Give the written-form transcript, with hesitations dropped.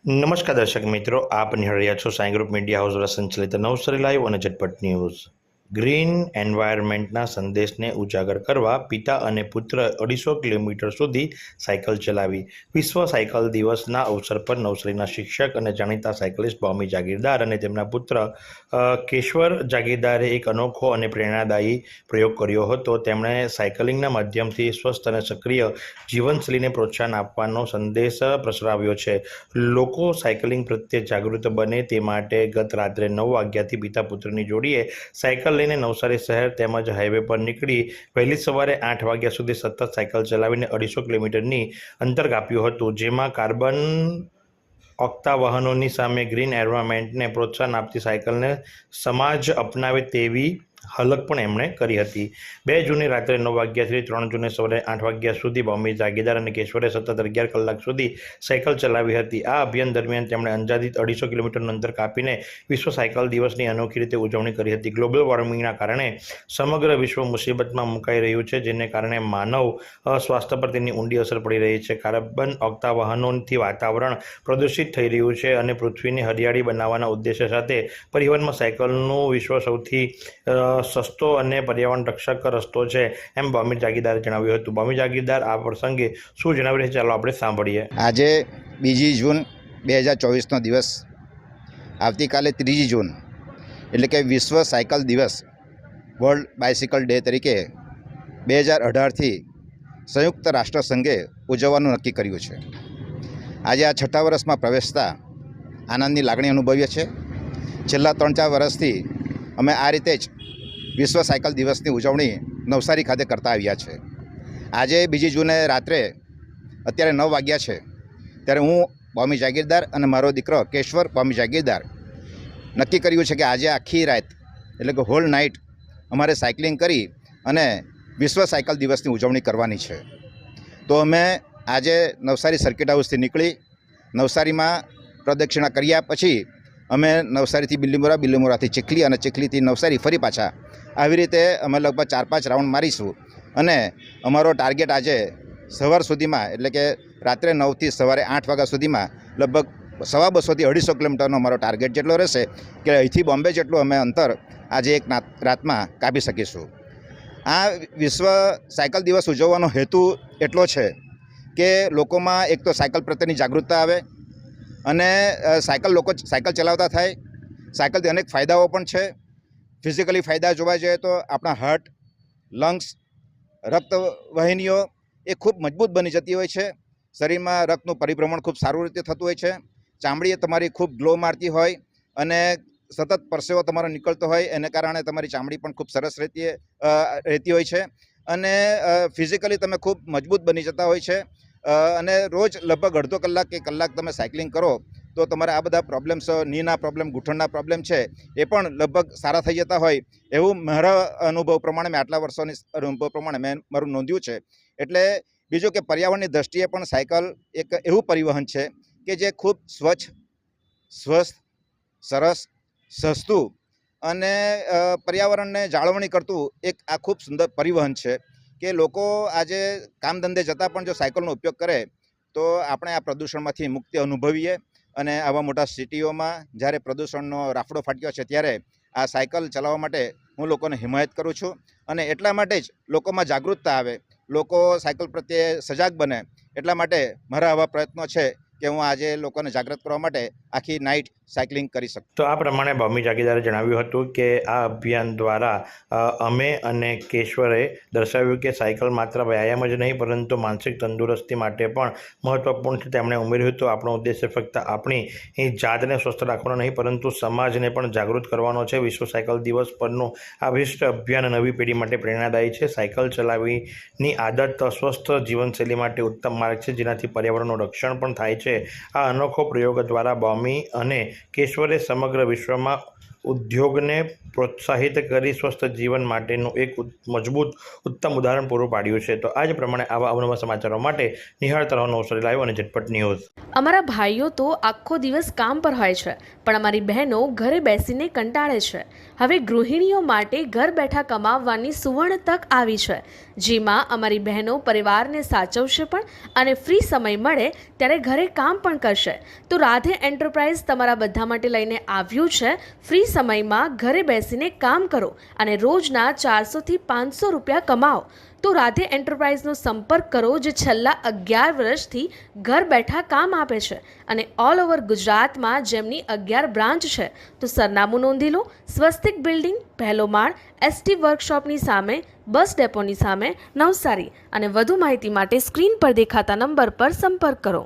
નમસ્કાર દર્શક મિત્રો, આપ નિહાળી રહ્યા છો સાઈ ગ્રુપ મીડિયા હાઉસ દ્વારા સંચાલિત નવસારી લાઈવ અને ઝટપટ ન્યૂઝ. ગ્રીન એન્વાયરમેન્ટના સંદેશને ઉજાગર કરવા પિતા અને પુત્ર 250 કિલોમીટર સુધી સાયકલ ચલાવી. વિશ્વ સાયકલ દિવસના અવસર પર નવસારીના શિક્ષક અને જાણીતા સાયકલિસ્ટ ભૌમી જાગીરદાર અને તેમના પુત્ર કેશવર જાગીરદારે એક અનોખો અને પ્રેરણાદાયી પ્રયોગ કર્યો હતો. તેમણે સાયકલિંગના માધ્યમથી સ્વસ્થ અને સક્રિય જીવનશૈલીને પ્રોત્સાહન આપવાનો સંદેશ પ્રસરાવ્યો છે. લોકો સાયકલિંગ પ્રત્યે જાગૃત બને તે માટે ગત રાત્રે 9 વાગ્યાથી પિતા પુત્રની જોડીએ સાયકલ લઈને નવસારી શહેર તેમજ હાઈવે પર નીકળી વહેલી સવારે 8 વાગ્યા સુધી સતત સાયકલ ચલાવીને 250 કિલોમીટરની અંતર કાપ્યું હતું, જેમાં કાર્બન ઓગતા વાહનોની સામે ગ્રીન એન્વાયરમેન્ટને પ્રોત્સાહન આપતી સાયકલને સમાજ અપનાવે તેવી હલક પણ એમણે કરી હતી. 2 જૂને રાત્રે 9 વાગ્યાથી 3 જૂને સવારે 8 વાગ્યા સુધી ભૌમી જાગીરદાર અને કેશવરે સતત 11 કલાક સુધી સાયકલ ચલાવી હતી. આ અભિયાન દરમિયાન તેમણે અંદાજિત 250 કિલોમીટરનું અંતર કાપીને વિશ્વ સાયકલ દિવસની અનોખી રીતે ઉજવણી કરી હતી. ગ્લોબલ વોર્મિંગના કારણે સમગ્ર વિશ્વ મુસીબતમાં મુકાઈ રહ્યું છે, જેને કારણે માનવ સ્વાસ્થ્ય પર તેની ઊંડી અસર પડી રહી છે. કાર્બન ઓગતા વાહનોથી વાતાવરણ પ્રદૂષિત થઈ રહ્યું છે અને પૃથ્વીને હરિયાળી બનાવવાના ઉદ્દેશ્ય સાથે પરિવહનમાં સાયકલનું વિશ્વ સૌથી સસ્તો અને પર્યાવરણ રક્ષક રસ્તો છે, એમ ભૌમી જાગીરદારે જણાવ્યું હતું. ભૌમી જાગીરદાર આ પ્રસંગે શું જણાવી રહ્યા છે, ચાલો આપણે સાંભળીએ. આજે 2 જૂન 2024નો દિવસ, આવતીકાલે 3 જૂન એટલે કે વિશ્વ સાયકલ દિવસ, વર્લ્ડ બાયસિકલ ડે તરીકે 2018થી સંયુક્ત રાષ્ટ્ર સંઘે ઉજવવાનું નક્કી કર્યું છે. આજે આ 6થા વર્ષમાં પ્રવેશતા આનંદની લાગણી અનુભવીએ છીએ. છેલ્લા 3-4 વર્ષથી અમે આ રીતે જ વિશ્વ સાયકલ દિવસની ઉજવણી નવસારી ખાતે કરતા આવ્યા છે. આજે 2 જૂને રાત્રે અત્યારે 9 વાગ્યા છે ત્યારે હું ભૌમી જાગીરદાર અને મારો દીકરો કેશવર ભૌમી જાગીરદાર નક્કી કર્યું છે કે આજે આખી રાત એટલે કે હોલ નાઇટ અમારે સાયકલિંગ કરી અને વિશ્વ સાયકલ દિવસની ઉજવણી કરવાની છે. તો અમે આજે નવસારી સર્કિટ હાઉસથી નીકળી નવસારીમાં પ્રદક્ષિણા કર્યા પછી અમે નવસારીથી બિલીમોરા, બિલીમોરાથી ચીખલી અને ચીખલીથી નવસારી ફરી પાછા આવી રીતે અમે લગભગ 4-5 રાઉન્ડ મારીશું અને અમારો ટાર્ગેટ આજે સવાર સુધીમાં એટલે કે રાત્રે 9થી સવારે 8 વાગ્યા સુધીમાં લગભગ 250થી 250 કિલોમીટરનો અમારો ટાર્ગેટ જેટલો રહેશે કે અહીંથી બોમ્બે જેટલું અમે અંતર આજે એક રાતમાં કાપી શકીશું. આ વિશ્વ સાયકલ દિવસ ઉજવવાનો હેતુ એટલો છે કે લોકોમાં એક તો સાયકલ પ્રત્યેની જાગૃતતા આવે અને લોકો સાયકલ ચલાવતા થાય. સાયકલથી અનેક ફાયદાઓ પણ છે. ફિઝિકલી ફાયદા જોવા જઈએ તો આપણા હાર્ટ, લંગ્સ, રક્તવાહિનીઓ એ ખૂબ મજબૂત બની જતી હોય છે. શરીરમાં રક્તનું પરિભ્રમણ ખૂબ સારું રીતે થતું હોય છે. ચામડી તમારી ખૂબ ગ્લો મારતી હોય અને સતત પરસેવો તમારો નીકળતો હોય, એને કારણે તમારી ચામડી પણ ખૂબ સરસ રહેતી હોય છે અને ફિઝિકલી તમે ખૂબ મજબૂત બની જતા હોય છે. અને રોજ લગભગ અડધો કલાક કે કલાક તમે સાયકલિંગ કરો તો તમારે આ બધા પ્રોબ્લેમ્સ, નીના પ્રોબ્લેમ, ઘૂંટણના પ્રોબ્લેમ છે એ પણ લગભગ સારા થઈ જતા હોય એવું મારા અનુભવ પ્રમાણે, મેં આટલા વર્ષોની અનુભવ પ્રમાણે મેં મારું નોંધ્યું છે. એટલે બીજું કે પર્યાવરણની દ્રષ્ટિએ પણ સાયકલ એક એવું પરિવહન છે કે જે ખૂબ સ્વચ્છ, સ્વસ્થ, સરસ, સસ્તું અને પર્યાવરણને જાળવણી કરતું એક આ ખૂબ સુંદર પરિવહન છે કે લોકો આજે કામ ધંધે જતાં પણ જો સાયકલનો ઉપયોગ કરે તો આપણે આ પ્રદૂષણમાંથી મુક્તિ અનુભવીએ. અને આવા મોટા સિટીઓમાં જ્યારે પ્રદૂષણનો રાફડો ફાટ્યો છે ત્યારે આ સાયકલ ચલાવવા માટે હું લોકોને હિમાયત કરું છું અને એટલા માટે જ લોકોમાં જાગૃતતા આવે, લોકો સાયકલ પ્રત્યે સજાગ બને, એટલા માટે મારા આવા પ્રયત્નો છે કે હું આજે લોકોને જાગૃત કરવા માટે આખી નાઇટ સાયકલિંગ કરી શકું. તો આ પ્રમાણે ભૌમી જાગીરદારે જણાવ્યું હતું કે આ અભિયાન દ્વારા અમે અને કેશવરે દર્શાવ્યું કે સાયકલ માત્ર વ્યાયામ જ નહીં પરંતુ માનસિક તંદુરસ્તી માટે પણ મહત્વપૂર્ણ છે. તેમણે ઉમેર્યું હતું, આપણો ઉદ્દેશ્ય ફક્ત આપણી જાતને સ્વસ્થ રાખવાનો નહીં પરંતુ સમાજને પણ જાગૃત કરવાનો છે. વિશ્વ સાયકલ દિવસ પરનું આ વિશિષ્ટ અભિયાન નવી પેઢી માટે પ્રેરણાદાયી છે. સાયકલ ચલાવવાની આદત સ્વસ્થ જીવનશૈલી માટે ઉત્તમ માર્ગ છે, જેનાથી પર્યાવરણનું રક્ષણ પણ થાય છે. આ અનોખો પ્રયોગ દ્વારા ભૌમી અને કેશવરે સમગ્ર વિશ્વમાં ઉદ્યોગને પ્રોત્સાહિત કરી સ્વસ્થ જીવન માટેનું એક મજબૂત ઉત્તમ ઉદાહરણ પૂરું પાડ્યું છે. તો આ જ પ્રમાણે આવા અવનવા સમાચારો માટે નિહાળતા રહો નવસારી લાઈવ અને ઝટપટ ન્યૂઝ. અમારા ભાઈઓ તો આખો દિવસ કામ પર હોય છે, પણ અમારી બહેનો ઘરે બેસીને કંટાળે છે. હવે ગૃહિણીઓ માટે ઘર બેઠા કમાવવાની સુવર્ણ તક આવી છે, જેમાં અમારી બહેનો પરિવારને સાચવશે પણ અને ફ્રી સમય મળે ત્યારે ઘરે કામ પણ કરશે. તો રાધે એન્ટરપ્રાઇઝ તમારા બધા માટે લઈને આવ્યું છે ફ્રી સમયમાં ઘરે બેસીને કામ કરો અને રોજના 400 થી 500 રૂપિયા કમાઓ. તો રાધે એન્ટરપ્રાઇઝનો સંપર્ક કરો, જે છેલ્લા 11 વર્ષથી ઘર બેઠા કામ આપે છે અને ઓલ ઓવર ગુજરાતમાં જેમની 11 બ્રાન્ચ છે. તો સરનામું નોંધી લો: સ્વસ્તિક બિલ્ડિંગ, પહેલો માળ, ST વર્કશોપની સામે, બસ ડેપોની સામે, નવસારી. અને વધુ માહિતી માટે સ્ક્રીન પર દેખાતા નંબર પર સંપર્ક કરો.